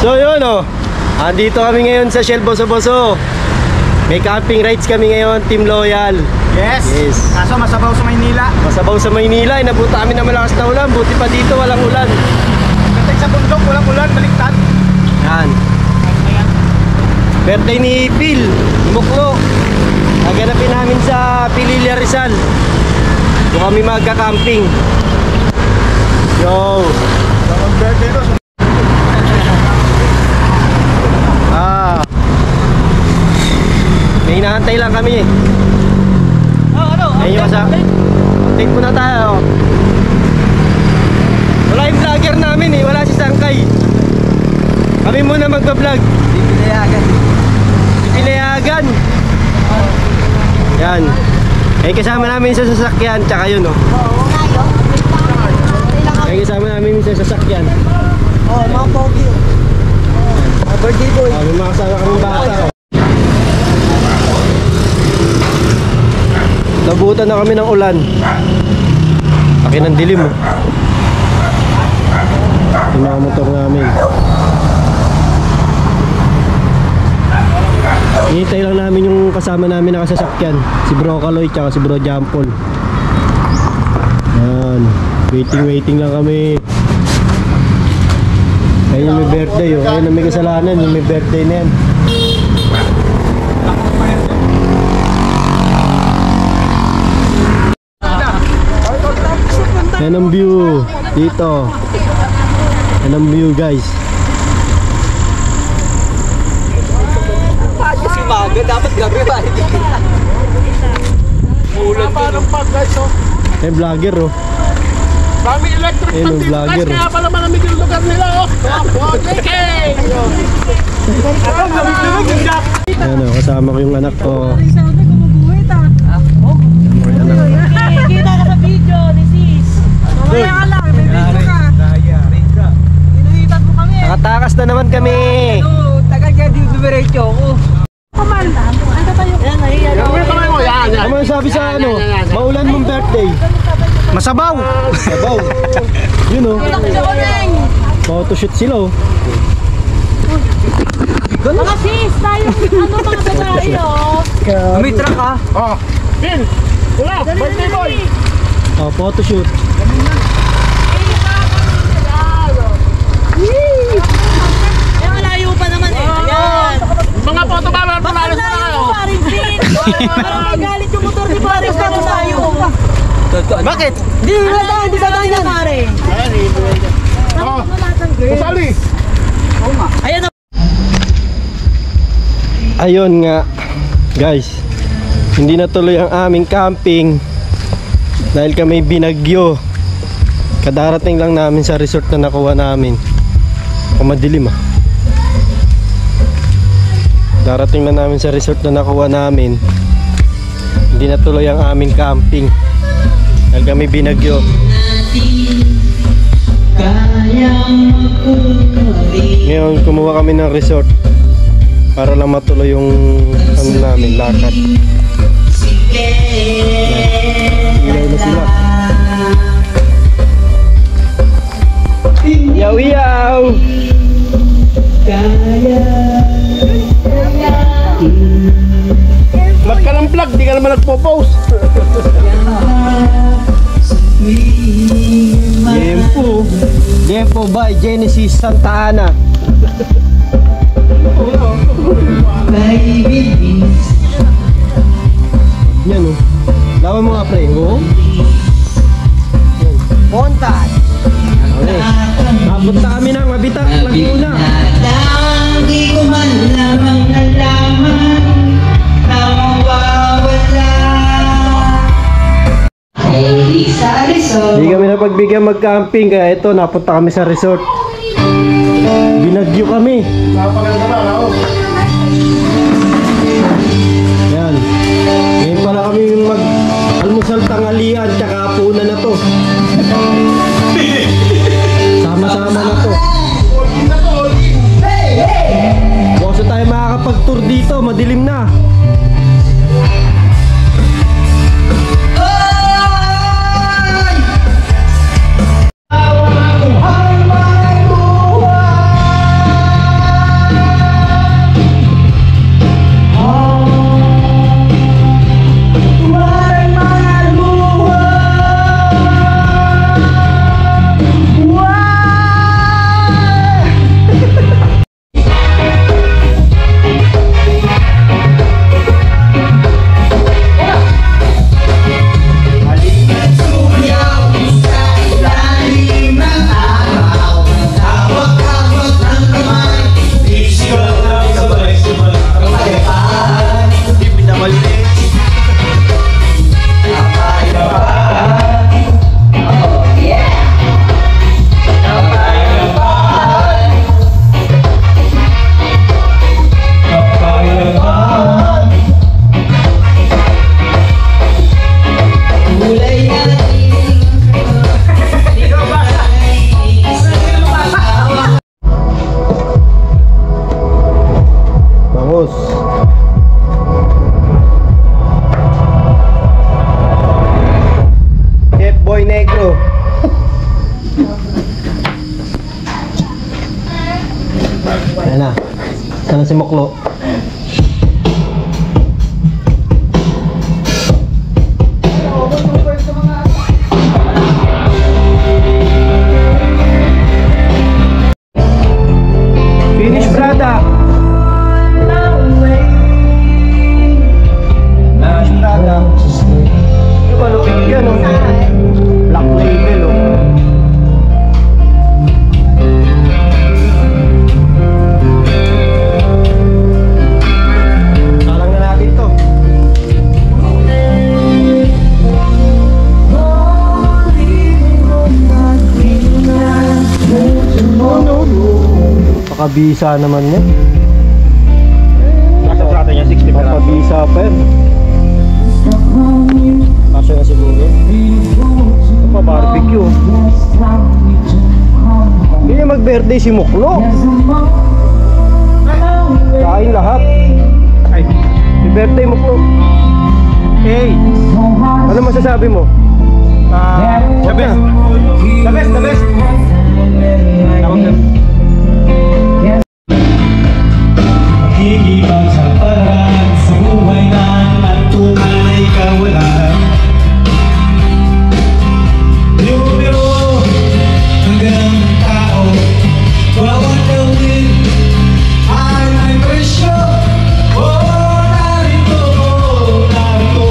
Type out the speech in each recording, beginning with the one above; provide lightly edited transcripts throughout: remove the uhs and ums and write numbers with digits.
So yun andito kami ngayon sa Shell Boso-Boso. May camping rides kami ngayon, Team Loyal. Yes. Kaso masabaw sa Maynila. Masabaw sa Maynila, inabuta kami ng malakas na ulan. Buti pa dito walang ulan. Katay sa bundok, walang ulan, baliktad. Yan. Birthday ni Phil Muklo. Naganapin namin sa Pililla Rizal. Doon kami magka-camping. Yo. Birthday ko. May hinahantay lang kami eh. Ayun yung kasama. Take muna tayo. Wala yung vlogger namin eh. Wala si Sangkay. Kami muna magpa-vlog. Pinayagan. Yan. Ay kasama namin sa sasakyan. Tsaka yun Ay kasama namin sa sasakyan. Mga pogi. Birthday boy. May mga kasama kami bata. Nabutan na kami ng ulan. Laki ng dilim yung mga motor namin. Hinihintay lang namin yung kasama namin na kasasakyan, si Bro Kaloy tsaka si Bro Jampol. Yan. Waiting lang kami. Ayun yung may birthday ayun ang may kasalanan, yung may birthday na yan. Yan ang view dito. Yan ang view guys. Si Maga, dapat gabi ba? Ulan parang pag guys Ay vlogger Mami electric ayun ang vlogger kaya pala malamig yung lugar nila Ano, kasama ko yung anak ko. Kita ka sa video, this is. Mamaya ka lang, may video ka. Inuhitan mo kami. Nakatakas na naman kami. Tagal ka dito dumiretso ako. Kumanda, ano tayo? Yan, nahiyan ako. Ano yung sabi sa maulan mong birthday? Masabaw. Sabaw. Yun photoshoot sila Mga sis, tayo, mga babae May truck Pin, wala, birthday boy. Photoshoot. Malayo pa naman Ayan. Mga photo ba? Palalas na kayo. Parang galit yung motor ni Paris na tayo. Bakit? Hindi sa tayo na pare. Usali. Ayan na. Ayun nga guys, hindi natuloy ang aming camping dahil kami binagyo. Kadarating lang namin sa resort na nakuha namin. Madilim Darating na namin sa resort na nakuha namin. Hindi natuloy ang aming camping dahil kami binagyo. Ngayon kumuha kami ng resort para lang matuloy yung namin, lakad. Ilaw na sila. Yaw yaw! Vlog ka ng vlog, di ka naman nagpo-post. Dempo by Genesis Santa Ana. Yan lawan mo nga pre. Pontas. Napunta kami ng Mabitak, Laguna. Di ko man lamang nalaman na mawawala. Hindi kami napagbigyan mag-camping kaya ito napunta kami sa resort. Binagyo kami. Yan. Ngayon pala kami mag-almusal tanghalian tsaka hapunan na to. Sama-sama na to. Basta tayo makakapag-tour dito, madilim na. Ayan si Moklo. Finish product. Finish product. Yung malupit yan, oh. Black label, oh. Salang na natin to. Pakabisa naman yan. Nasa sa atin yan, 60 pera. Pakabisa pa yan. Kasya na siguro. Ito pa barbecue. Hindi niya mag-birthday si Moklo. Kain lahat. Ay, may birthday Moklo. Hey, ano masasabi mo? The best. The best, the best. Higibang sa paraan sa buhay na at tunay kawalan. Biro-biro hanggang tao, bawat gawin ay may presyo. Oh, narito, narito.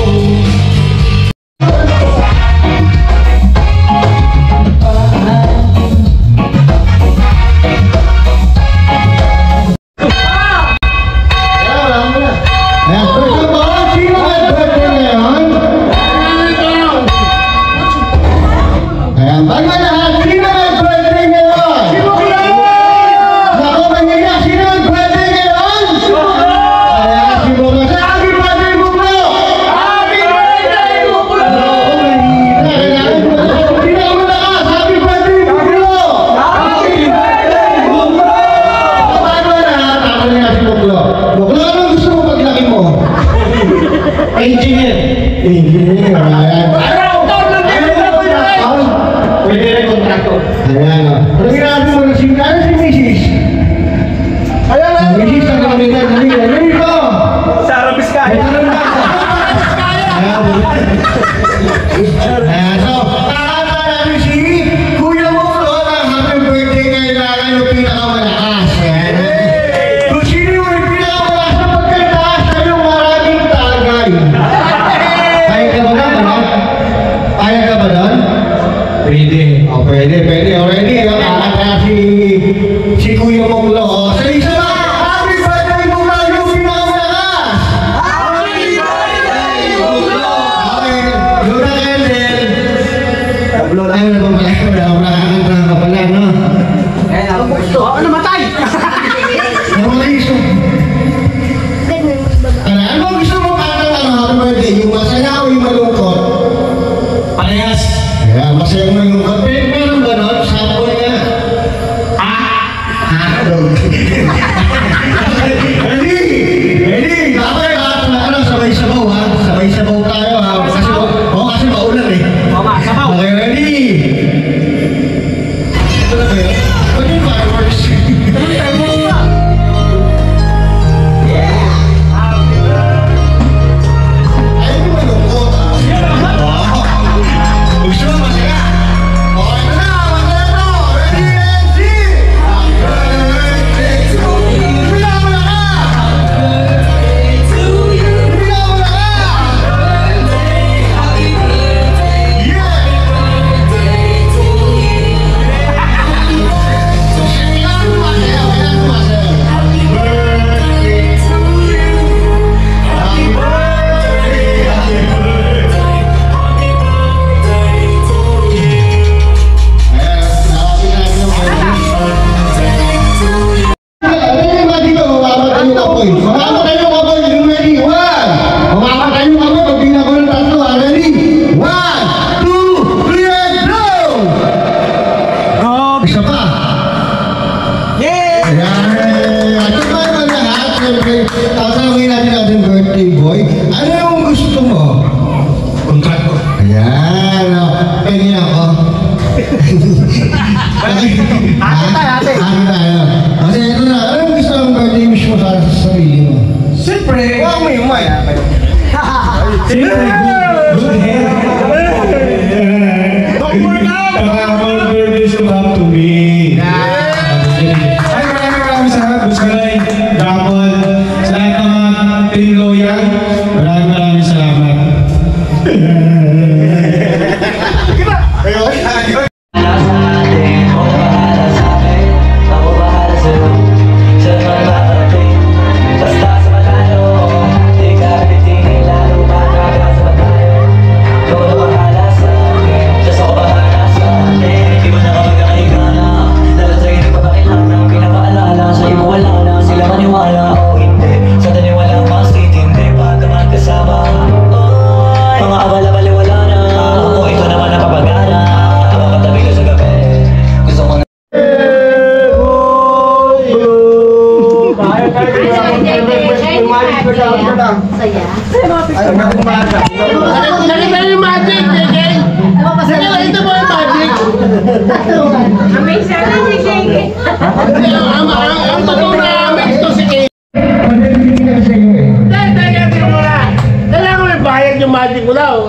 Pwede. Already, nakakata si Kuya Moklo. Sa isa na, happy birthday Moklo, yung pinakamalakas! Happy birthday Moklo! Okay, Luna Kendel. Pablo lang na pala, nakakanta ka pala, no? Ako namatay! Namatay iso. Ano gusto mo kanta ng happy birthday? Yung masaya o yung malungkot? Parehas. Kaya masaya mo yung malungkot. Meron ba nun? Sample nga. Ready! Dapat sabay-sabaw ha. Sabay-sabaw tayo ha. Kasi maulan eh. Okay, ready? Ito na ba yun? Ano yung fireworks? Ayaw mo malungkot ha. Gusto mo masaya? Okay na na! Masaya to! Ready and see! Happy birthday to you! Bila mo na ka! Bila mo na ka! Yeah! Kailangan masaya, kailangan masaya. Happy birthday to you! Happy birthday, happy birthday. Ate tayo. Kasi ito na, anong gusto mong birthday wish mo sa Good head. Don't work out! This will come to me. Ay, maraming salamat, Buskay, Gapon, sa lahat ng mga Team Loyal. Maraming salamat.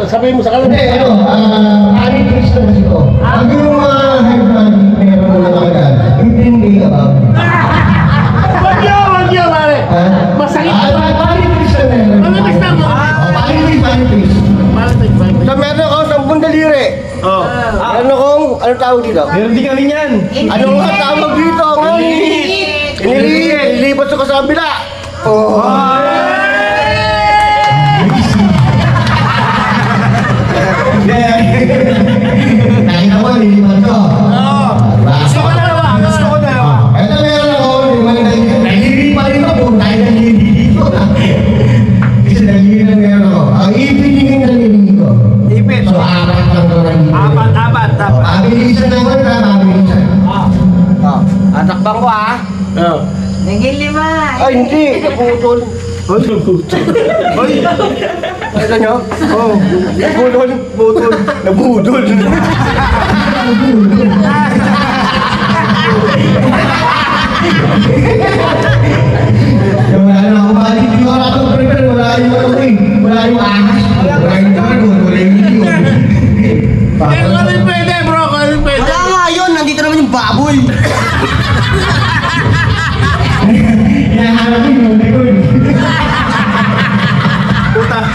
Sabihin mo sa kanila. Ani Cristo na sito. Ang yung hybrid meron mo lang agad. Hindi ka ba? Wag yun, pare. Masakit pa. Ani Cristo na yun. Ano gusto mo? Ani Cristo. Sa meron akong 10 daliri. Meron akong, anong tawag dito? Meron din kami niyan. Ano nga tawag dito? Inilipat sa kasabila. Nakita mo, nilipat ko. Gusto ko dalawa. Ito meron ako, naliri pa rin ako, tayo naliri dito. Kasi naliri na meron ako. Ang ipin yung naliri ko. So, apat lang ito naliri. Apat. Mabilisan naman na, mabilisan. Atakbang ko ah. Naging 5. Ay, hindi. Naputol. Ano nyo? Nabudol. Nabudol. Wala na ako balik. Hindi ko nakatong prepare. Wala yung ano eh. Wala yung ahas. Wala yung dragon. Wala yung video. Kano yung pwede bro? Kano yung pwede? Wala nga yun, nandito naman yung baboy. Hinahanap yung dragon.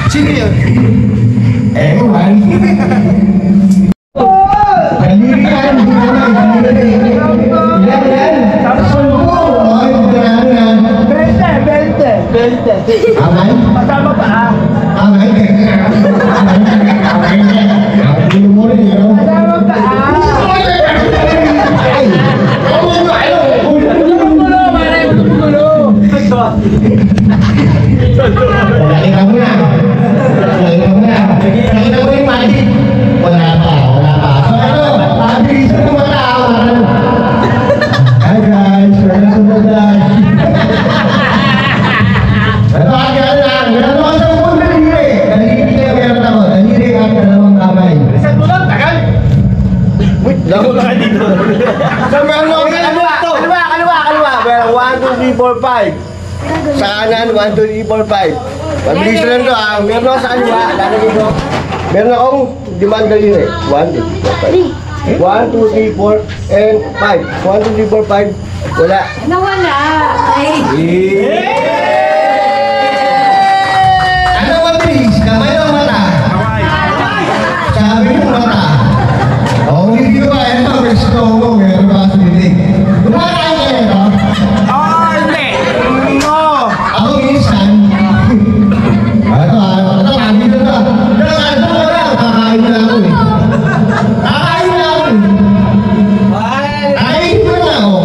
Sino yun? Ewan. Daliri yan. Ilan yan? Tapos mo. Ay, bukan yan. 20. Amay? Kasama pa ah. Amay? Amay niya. Amay mo rin yun. Kasama pa ah. Ay! Nakita mo na. Nakita mo yung magic. Wala pa. So ano, mabilisan ng mga tao. Hi guys, welcome to the ito agad meron ako sa buong daliri. Daliri kaya meron ako. Daliri at dalawang kamay. Isang tulad, tagal. Lako lang dito. So meron ako kaliwa. Meron 1, 2, 3, 4, 5. Sa kanan, 1, 2, 3, 4, 5. Mabilis lang to ah. Meron ako sa kaliwa. Lalagay ko. Meron akong 5 daliri. 1, 2, 3, 4, 5. 1, 2, 3, 4, and 5. 1, 2, 3, 4, 5. Wala. Nawala. Ay. Ano mabilis? Kamay o mata? Sabi yung mata. O, hindi ko ba? Ito, gusto ko. Meron ba sa bilig? Kumakain ka rin, no? Hindi. No. Ako minsan. Ito, dito na. Ito mo lang. Kakain na ako eh. Kakain na ako eh. Kakain ko na ako.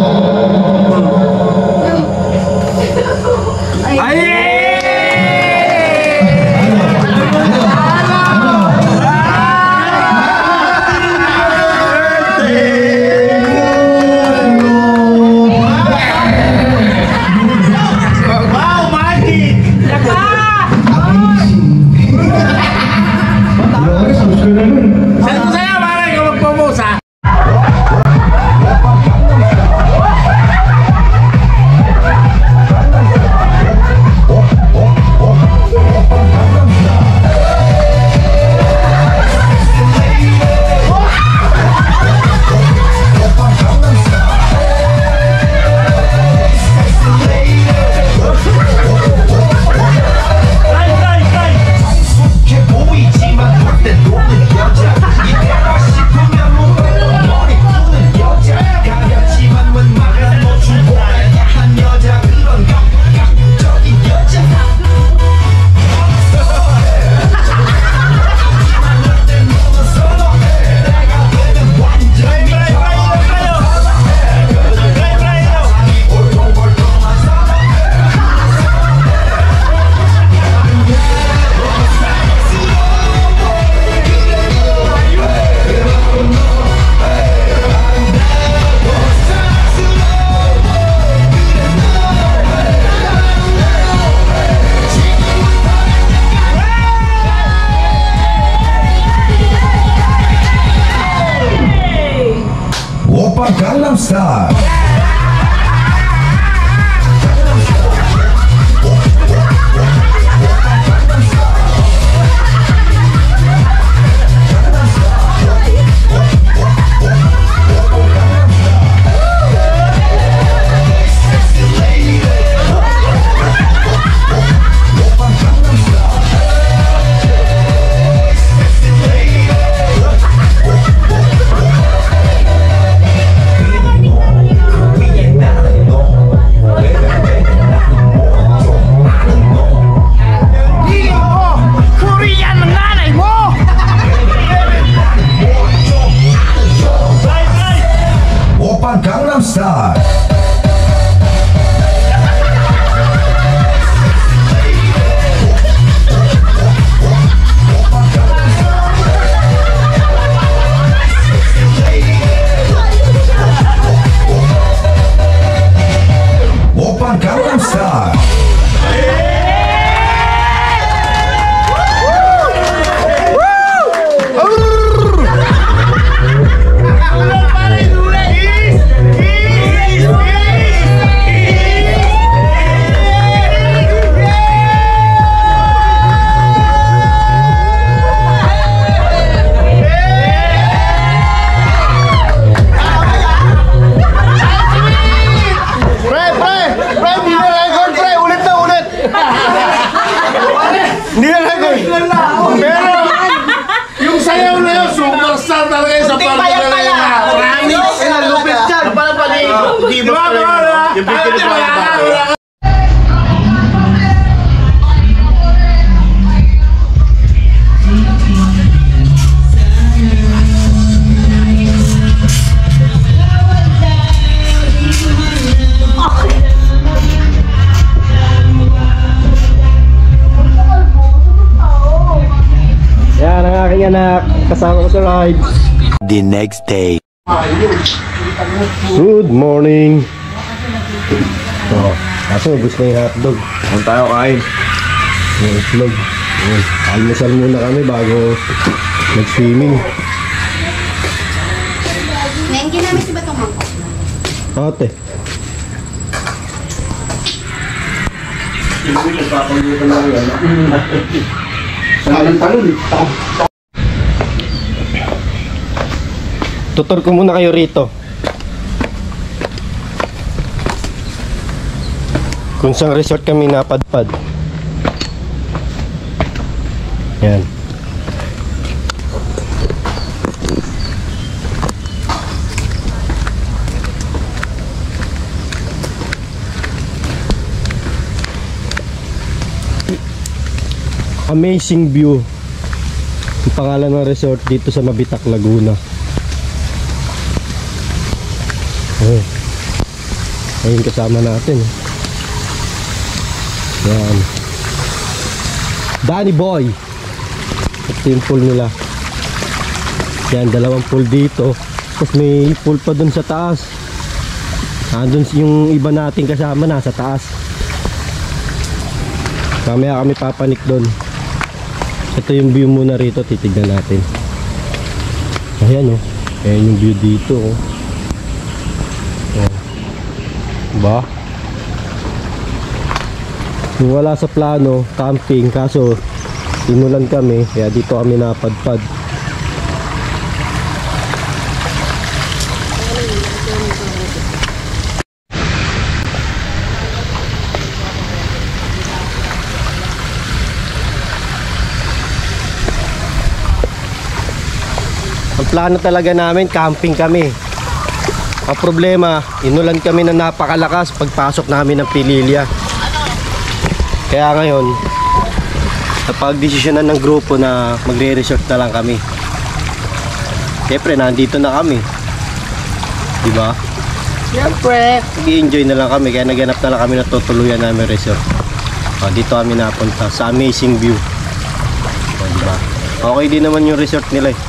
Oppa Gangnam Style. Oppa Gangnam Style. Oppa Gangnam Style. Hindi na record. Pero, yung sayaw na yun, superstar talaga yung sa parang talaga na. Promise. Lupit dyan. Parang pag-iibos. Di ba? Yung bigyan na Yan ang aking anak, kasama ko sa ride. The next day. Good morning. Oh, kaso gusto na yung hotdog. Kung tayo kain. Yung itlog. Yun. Almusal muna kami bago mag-swimming. Ngayon ginamit si Batong Mangkok. Ate. Tutor ko muna kayo rito. Kung saan resort kami napadpad. Yan. Amazing view. Ang pangalan ng resort dito sa Mabitak, Laguna. Oh. Ayun kasama natin. Yan. Danny Boy. Ito yung pool nila. Yan, dalawang pool dito. Tapos may pool pa dun sa taas. Andun yung iba nating kasama nasa taas. Mamaya kami papanik dun. Ito yung view muna rito, titignan natin. Ayan oh. Ayan yung view dito oh. Ba? Yung wala sa plano, camping, kaso inulan kami, kaya dito kami napadpad. Ang plano talaga namin, camping kami. Ang problema, inulan kami na napakalakas pagpasok namin ng Pililya. Kaya ngayon, napag-desisyonan ng grupo na magre-resort na lang kami. Siyempre, nandito na kami. Diba? Siyempre, nag-i-enjoy na lang kami. Kaya naganap na lang kami na tutuluyan namin resort. Dito kami napunta sa Amazing View. Diba? Okay din naman yung resort nila eh.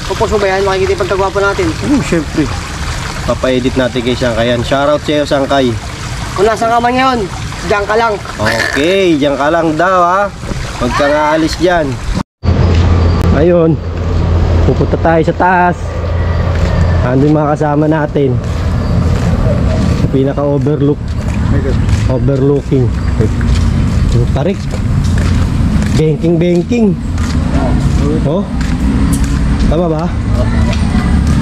Pupos mo ba yan? Makikita yung pagkagwapo natin. Siyempre. Papa-edit natin kay Sangkay yan. Shoutout sa'yo, Sangkay. Kung nasa ka man yun, diyan ka lang. Okay, diyan ka lang daw ha. Huwag ka nga alis dyan. Ayun. Pupunta tayo sa taas. Ando yung mga kasama natin. Overlooking. Tarik. Banking. Oh? Tama ba?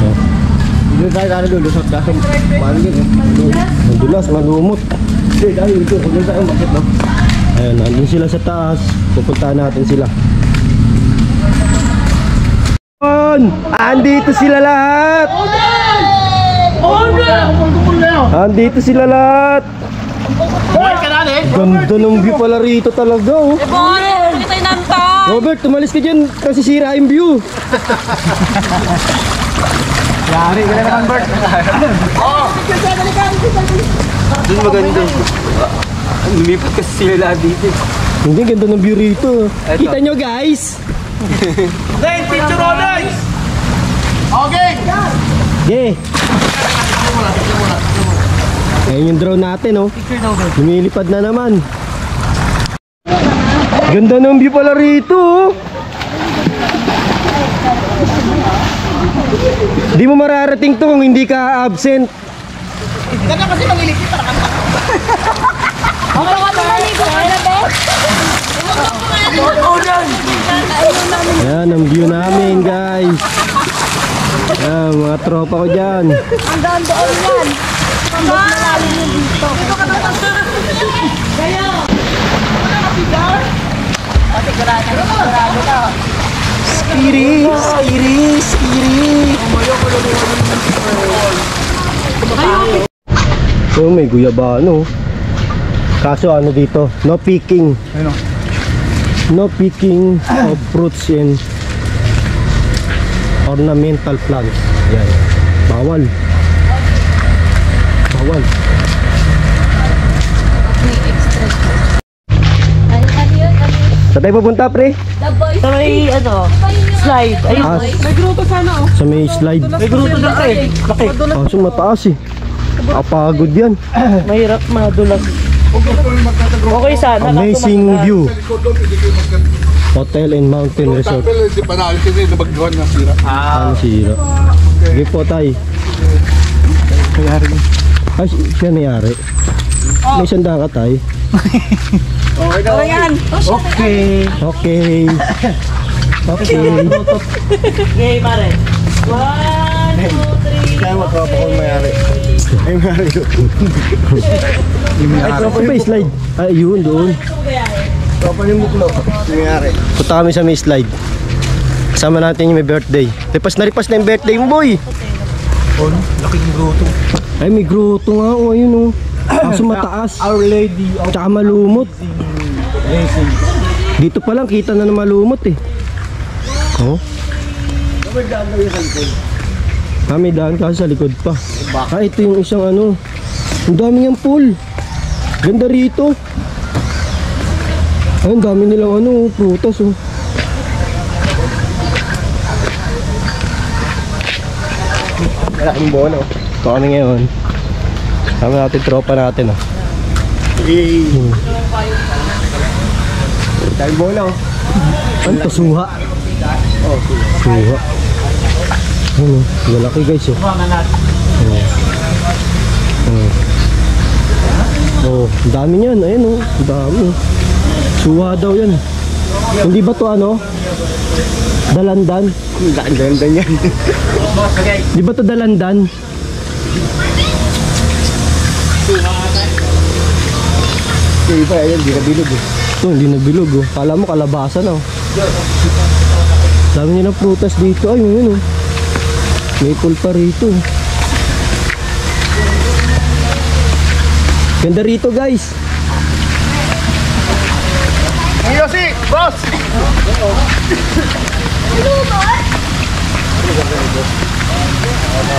Oh. Hindi tayo kaya lulusot kasi maligid eh. Madulas, malumot. Hindi, dahil ito. Hindi tayo bakit no? Ayan, nandun sila sa taas. Pupuntahan natin sila. Andito sila lahat! Andito sila lahat! Ganda ng view pala rito talaga oh. Robert, tumalis ka dyan kasi sira yung view. Yari ka na naman, Bert. Doon maganda. Lumipat kasi sila lahat dito. Hindi, ganda ng view rito. Kita nyo guys? Then, picture ulit! Okay! Yeah. Ayan yung drone natin oh. Lumilipad na naman. Ganda ng view pala rito oh. Di mo mararating to kung hindi ka absent. Ganda kasi mangilipit para kanta. Ang mga maligo ka na ba? Ayan ang view namin guys. Ayan mga tropa ko dyan. Ang daan-doon yan. Ang malalim yung dito. Dito ka naman. Kaya. Ano na pigar? Sigurado ka. Skiri. Oh, may guyabano. Kaso ano dito? No picking. Ano? No picking of fruits and ornamental plants. Yan. Bawal. Saan tayo pupunta, pre? Sa may slide. Ayun. May grupo sana oh. Sa may slide. May grupo na pre. Laki. Kaso mataas eh. Kapagod yan. Mahirap madulas. Okay sana. Amazing view. Hotel and Mountain Resort. Hindi pa namin kasi nabagduhan ng sira. Ano sira? Sige po tay. Ay, siya may-ari. May sanda ka tay. Okay yan. Okay. Yay, mare. 1, 2, 3. Kaya matropa ko may-ari. Ay, may-ari ko. Ay, may slide. Ay, yun doon. Tropa ni Muklo. May-ari. Punta kami sa may slide. Kasama natin yung may birthday. Ripas na yung birthday mo, boy. Laking gruto. Ay, may grotto nga. O, ayun o. Kaso mataas. Our Lady of Tsaka malumot. Racing. Dito pa lang, kita na malumot eh. Oh. May daan kasi sa likod pa. Ito yung isang ano. Ang dami niyang pool. Ganda rito. Ay, ang dami nilang ano, prutas oh. Malaking bono. Ito kami ngayon. Kami natin tropa natin oh. Malaking bono. Ano to, suha? Oh, suha. Ano, malaki guys oh. Oh, ang dami niyan. Ayun oh, ang dami. Suha daw yan. Hindi ba to ano? Dalandan? Ganda yan. Di ba to dalandan? Yung iba yan, di na bilog eh. Ito, hindi nabilog oh. Kala mo kalabasan oh. Dami nilang prutas dito. Ay, yun oh. Maple pa rito. Ganda rito guys. Yosi, boss!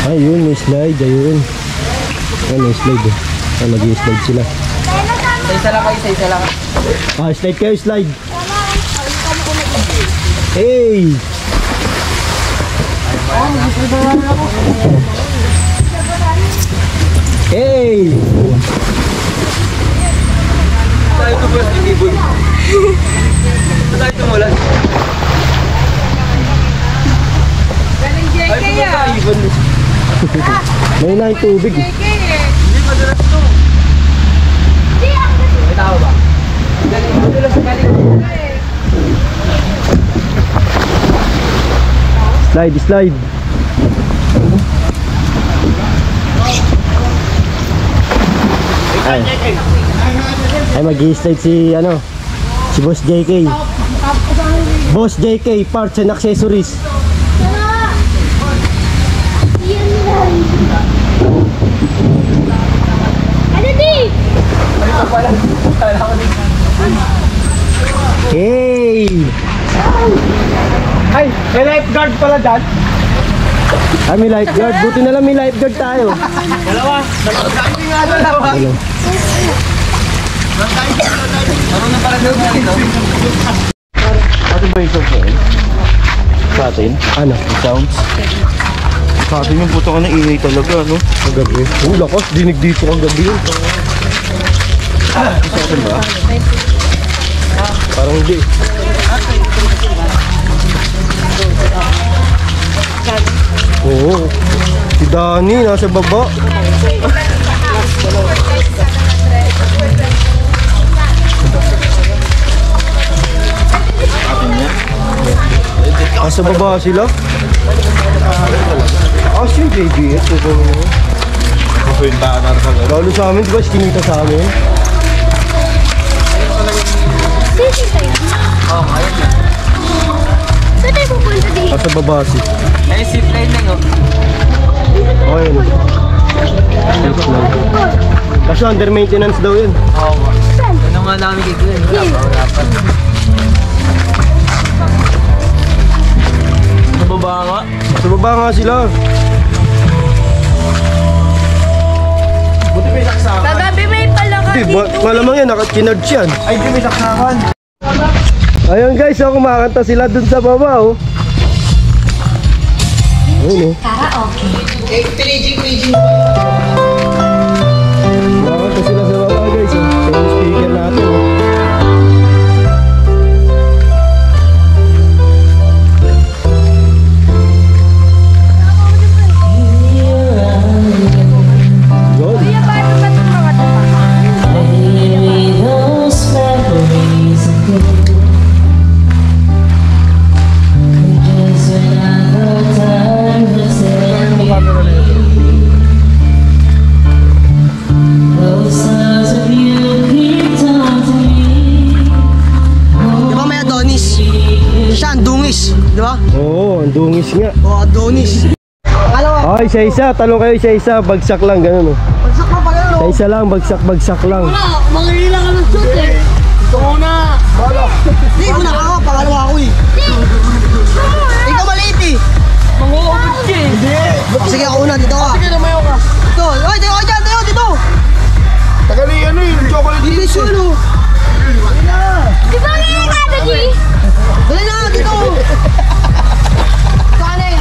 Ayun, may slide. Ayun. Ayun, may slide eh. Ay, mag-slide sila. Isa lang. Ah, slide kayo, slide. Hey! Hey! Tayo ito boss, ibon. Tayo tumulan. Galing JK ah. Ibon. May na yung tubig. Slide, slide. Ay mag-i-slide si ano, si Boss JK. Boss JK Parts and Accessories. Hey! Ay, may lifeguard pala dyan. Ah, may lifeguard. Buti na lang may lifeguard tayo. Dalawa. Ano ba ito po? Sa atin? Ano? Sounds? Sa atin yung puto ka na ingay talaga, no? Kagabi. Oh, lakas. Dinig dito kagabi yun. Sa atin ba? Parang hindi. Oo. Si Danny nasa baba. Nasa baba sila? Taas yung JBS. Ito yung daan na rin. Lalo sa amin, diba? Kinita sa amin. Saan tayo pupunta dito? Nasa baba si. Ay, zip line lang oh. Oh, yun. Kasi under maintenance daw yun. Oo. Ano nga namin gigawin? Wala pa. Nababa nga. Sa baba nga sila. Buti may saksakan. Kagabi may palaka Hindi, malamang yan, nakakinards yan. Ay, di may saksakan. Ayun guys, so kumakanta sila dun sa baba, oh. Ayun, oh. karaoke. Kumakanta sila sa baba, guys, oh. Sa yung speaker natin, oh. Good. Kuya, paano ba itong mga Di ba may Adonis? Siya ang dungis, di ba? Oo, ang dungis nga. O, Adonis. Ano? Okay, isa-isa, talong kayo isa-isa, bagsak lang, ganun, oh. Pagsak mo pa gano'n. Isa-isa lang, bagsak lang. Manghihila ka ng shoot eh. Ito muna. Hindi, una ka, pangalawa ako eh. Ikaw maliit eh. Manguubod siya eh. Hindi. Sige ako una, dito ka. Sige, lumayo ka. Ito, oy, dito ka dyan, dito. Tagali, ano yung chocolate Dito chips? siya, ano? Di ba ngayon ka, Dagi? Dali na, dito. Saan eh?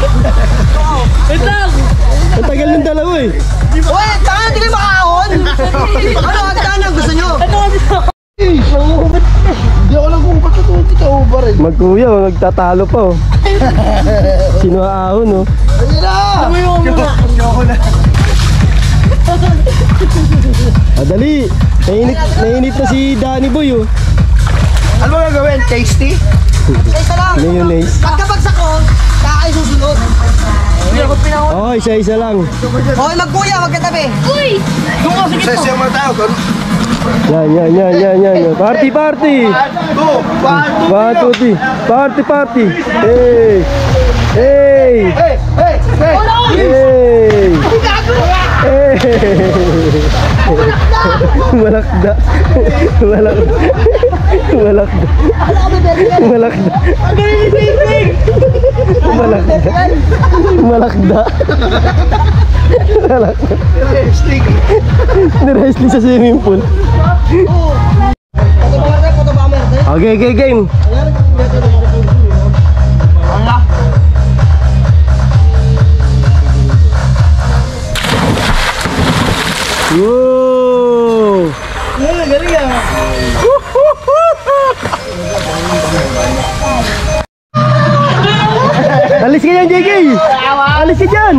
Wait lang. Ang tagal ng dalawa, eh. Uy, saan? Hindi kayo makaahon. Ano, agdaan ang gusto nyo? Hindi ako lang kung ba't ito kita ubar eh. Magkuya, oh, nagtatalo pa, oh. Sino aahon, oh. Ayun na. Ah, dali. Nainit na si Danny Boy, oh. Ano ba gagawin? Tasty? Isa lang. Mayonnaise. Pagkabagsak ko, saka kayo susunod. Hindi ako pinahon. Oh, isa-isa lang. Hoy, magkuya, magkatabi. Uy! Sesya mo tayo. Yan. Party. Go! One, two, three. Party. Hey. Hey. Hey! Hey! Hey! Hey. Hey. Malakda. Ni-wrestling sa swimming pool. Okay, game. Wow! Galing ah. Alis ka dyan, JK! Alis ka dyan!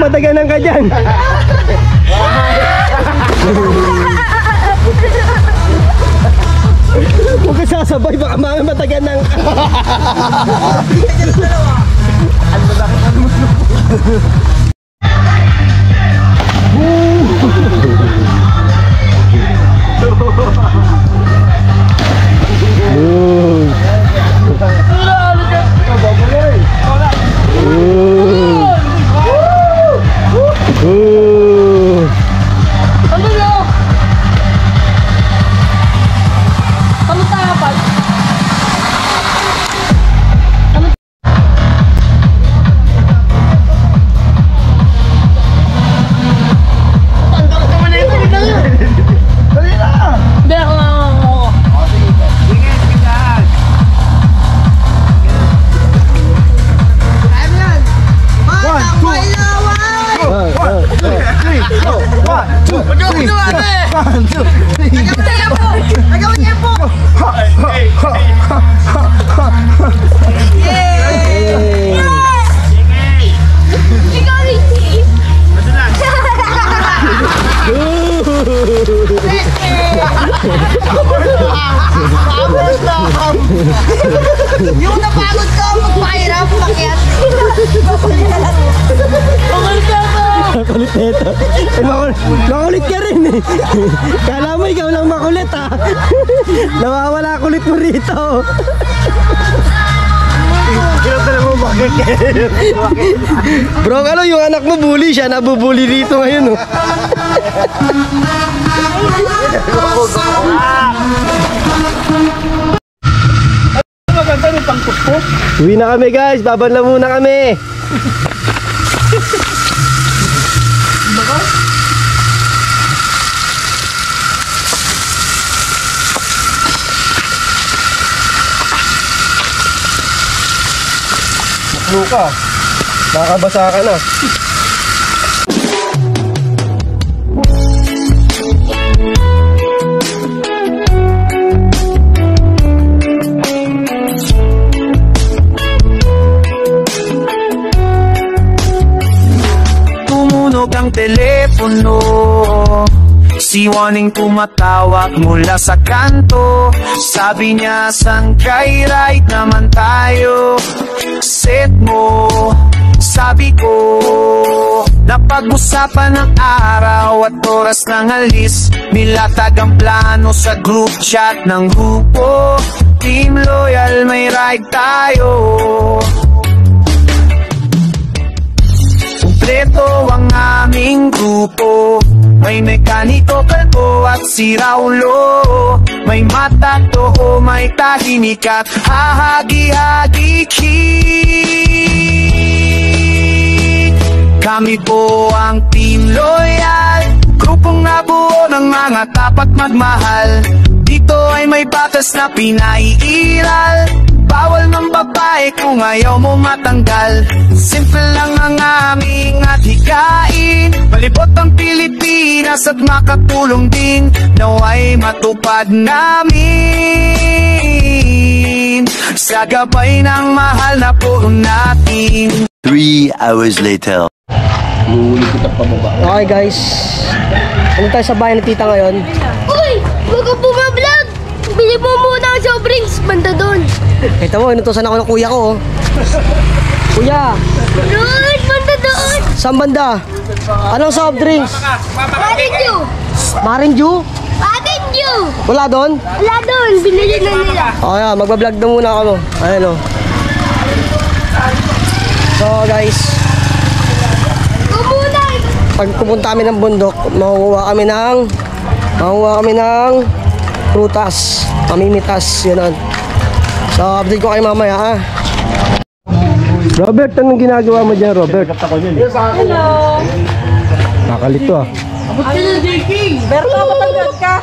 mataganan ka dyan. Huwag ka sasabay, baka mga mataganan ka. Ano na? Ano tayo pa? Hindi ako nga. Yung napagod ko, magpahirap, makiat. Makulit ka to! Makulit na ito. Makulit ka rin eh. Kala mo ikaw lang makulit ha. Nawawala kulit mo rito. Bro, ano yung anak mo bully siya, nabubully dito ngayon oh. Uwi na kami guys, babanlaw muna kami. Luka, nakabasa ka na. Tumunog ang telepono, siwaning tumatawag mula sa kanto. Sabi niya, sang kay right naman tayo. Set mo, sabi ko, napag-usapan ng araw at oras ng alis. Nilatag ang plano sa group chat ng grupo. Team Loyal, may ride tayo. Kumpleto ang aming grupo. May mekaniko, kalbo at si Raulo. May mata, toho, may tahimik at hahagi-hagi. Kami po ang Team Loyal, grupong nabuo ng mga tapat magmahal. Dito ay may batas na pinaiiral. Bawal ng babae kung ayaw mo matanggal. Simple lang ang aming adhikain. Palibot ang Pilipinas at makatulong din. Naway matupad namin sa gabay ng mahal na puro natin. 3 hours later. Okay guys, ano tayo sa bahay ng tita ngayon? Uy! Huwag ka bumablog! Bili mo muna ang soft drinks, banda doon. Ito mo, inutusan ako ng kuya ko oh. Kuya, Doon, banda doon. saan banda? Anong soft drinks? Marinju! Marinju? Marinju! Wala doon? Wala doon, binili na nila. O yan, magbablog na muna ako. Ayan o. So guys, Kumunay! pag pupunta kami ng bundok, makukuha kami ng prutas, mamimitas, yun. So update ko kayo mamaya ha. Robert, anong ginagawa mo dyan, Robert? Hello! Nakalito ah. Ano, JK? Pero kapatagad ka?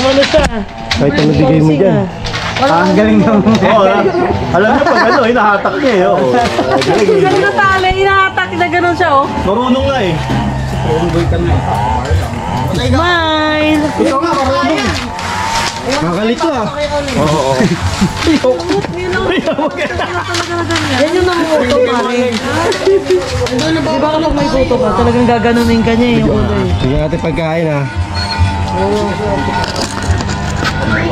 Ano siya? Kahit ano bigay mo dyan. Ang galing naman. Alam niyo pag ano, hinahatak niya eh. Oh. Galing na tali, inahatak na gano'n siya oh. Marunong nga eh. Smile! Ito nga, marunong. Kakalito ah. Oo. Yan yung namuto, pare. Di ba kapag may buto ka, talagang gaganunin ka niya yung ulo eh. Sige natin pagkain ah.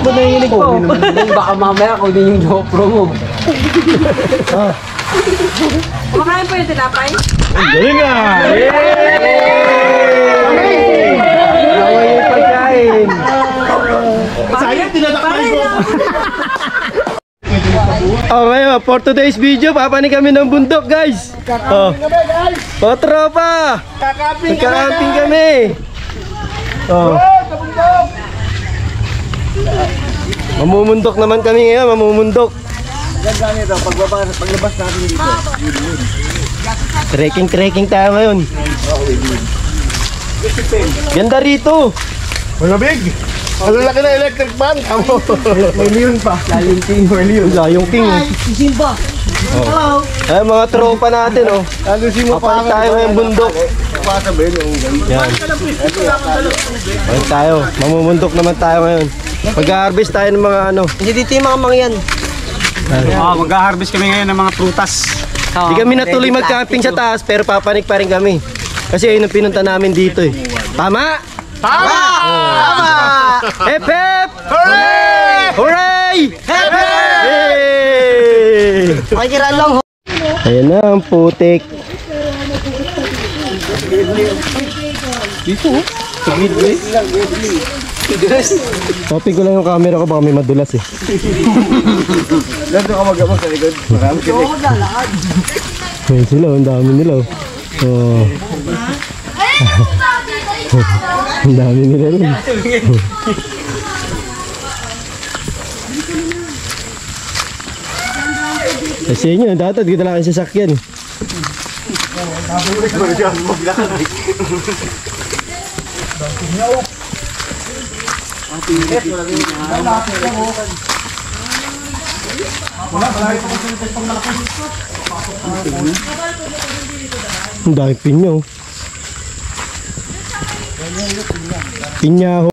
Ba't nanginginig po? Baka mamaya kung din yung GoPro mo. Kumakain po yung tinapay? Galing ah! Gawin yung pagkain. Sayang, tinatakpan ko. Okay, for today's video, papanik kami ng bundok guys. Oh, tropa! Magkakamping kami. Oh. Mamumundok naman kami ngayon, mamumundok. Paglabas natin dito. Trekking tayo ngayon. Ganda rito. Malabig! Ang laki na electric fan! May leon pa. Layong king. Layong king. Simba. Hello. Ay, mga tropa natin oh. Alusin mo pa. Papanik tayo ngayong bundok. Pasabihin yung Yan. Papanik tayo. Mamumundok naman tayo ngayon. Mag-harvest tayo ng mga ano. Hindi dito yung mga mangyan. Mag-harvest kami ngayon ng mga prutas. Hindi kami natuloy mag-camping sa taas pero papanik pa rin kami. Kasi ayun ang pinunta namin dito eh. Tama? Tama! Hep hep! Hooray! Hooray! Hep hep! Hey! Pakikiraan lang. Ayan na ang putik. Dito oh. Topic ko lang yung camera ko baka may madulas eh. Ganito ka mag-abang sa likod. Marami kasi. Ayan sila, ang dami nila oh. Oh. Ang dami nila rin. Kasi inyo, dapat kita lang yung sasakyan. Ang dami pinyo. Pinyaho.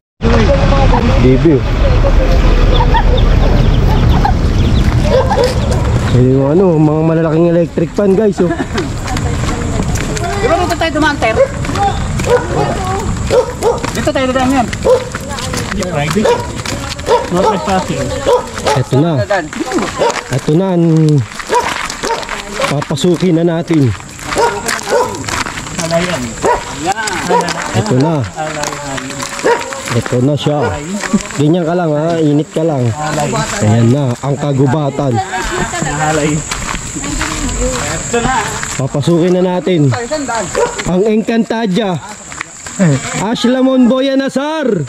Debut. Yung ano, mga malalaking electric fan guys oh. Di ba dito tayo dumanter? Dito tayo dumaan yan. Ito na. Ito na ang papasukin na natin. Ito na. Ito na siya. Ganyan ka lang ha, init ka lang. Ayan na, ang kagubatan. Papasukin na natin ang Encantadia. Ashlamon Boyan Asar.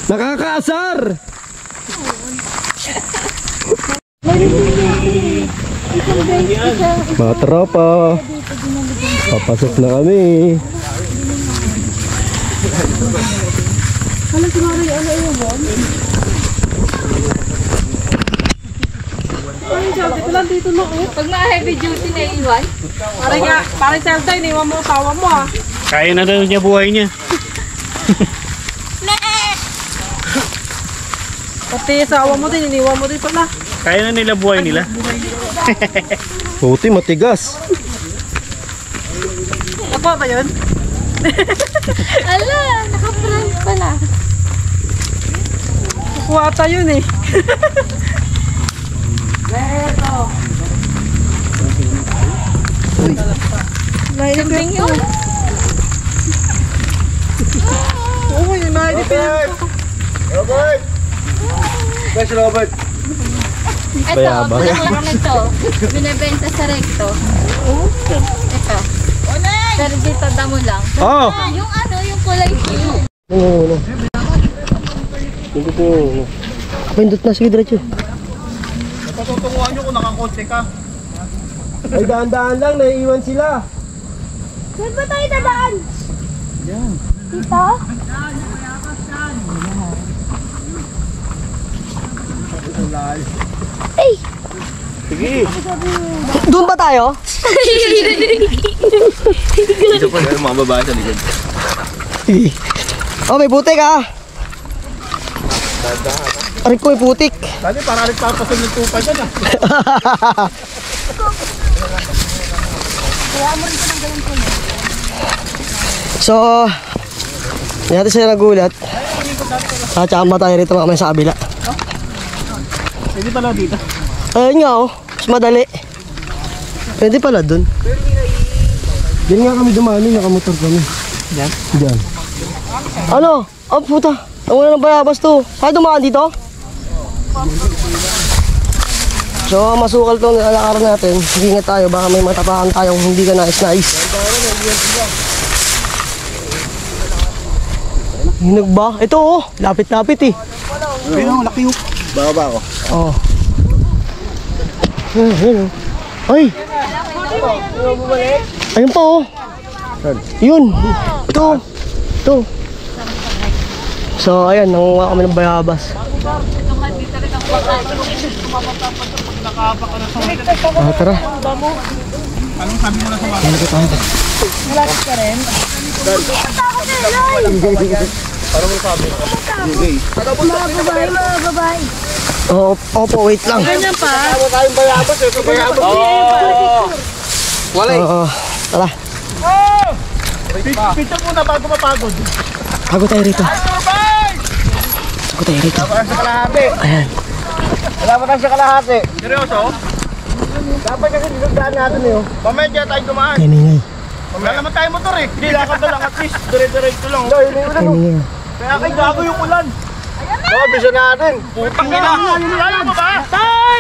Nakakaasar. Mga tropa, papasok na kami. Alam siguro yung ano yun mo? Ay, sabi ko lang dito na oh. Pag na-heavy duty na iwan. Parang selta, iniwan mo ang tawa mo ah. Kaya na daw niya buhay niya. Pati sa awa mo din, iniwan mo din pala. Kaya na nila buhay nila. Puti, matigas. Ako ba yun? Ala, naka-front pala. Kuwata yun eh. Sambing yun. Oo, yung nailipin. Robert! Guys, Robert! Ito, pula-pula na ito. Binibenta sa recto. Ito. Pero dito damo lang. Oh! Yung ano, yung kulay pink. Pindot na, sige diretso. Patutunguhan nyo kung nakakotse ka. Ay, daan-daan lang, naiiwan sila. Saan ba tayo dadaan? Yan. Dito? Ay! Sige! Doon ba tayo? Dito pa yung mga babae sa likod. Oh, may butik ah. Aray ko, putik. Dali, para nagpapasun ng tupa dyan ah. So, hindi natin sila nagulat. Tsaka tayo rito mamaya sa kabila. Pwede pala dito. Ayun nga oh, mas madali. Pwede pala dun. Diyan nga kami dumali, nakamotor kami. Diyan? Diyan. Ano? Oh puta, nawala ng bayabas to. Kaya dumaan dito? So masukal tong lalakaran natin. Ingat tayo, baka may matapakan tayong hindi ka nais-nais. Hinog ba? Ito oh, lapit-lapit eh. Ayun, laki yung. Baba ako. Oh. Ayun. Ay! Ayun pa oh. Yun. Ito. Ito. So ayan, nangunga kami ng bayabas. Tara. Anong sabi mo na sa mga? Malapit ka rin. Parang mo sabi. Mga babae. Opo, wait lang. Ganyan pa. Wala tayong bayabas eh. Bayabas. Wala eh. Tara. Pita muna bago mapagod. Bago tayo rito. Bago tayo rito. Wala sa kalahati. Ayan. Wala pa tayo sa kalahati. Seryoso? Dapat kasi dinagdaan natin eh. Mamaya dyan tayo dumaan. Kaningay. Wala naman tayo motor eh. Hindi lakad na lang at least. Dire-diretso lang. Kaningay. Kaya kayo gago yung ulan. Oo, bisa natin. Putang ina. Lalo mo ba? Tay!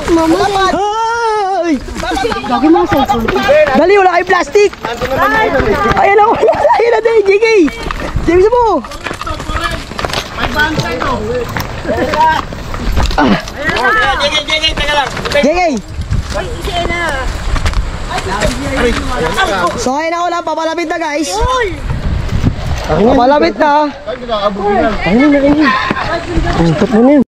Mama. Ay! Lagi mga cellphone. Dali, wala kayong plastic. Ayan na, wala. Ayan na din, JK. JK mo. May bangka ito. JK, teka lang. JK. So ayun na ulan, papalapit na guys. Papalapit na. Ay, nakakabuginan. Ayun na, ayun na. Ang top mo na yun.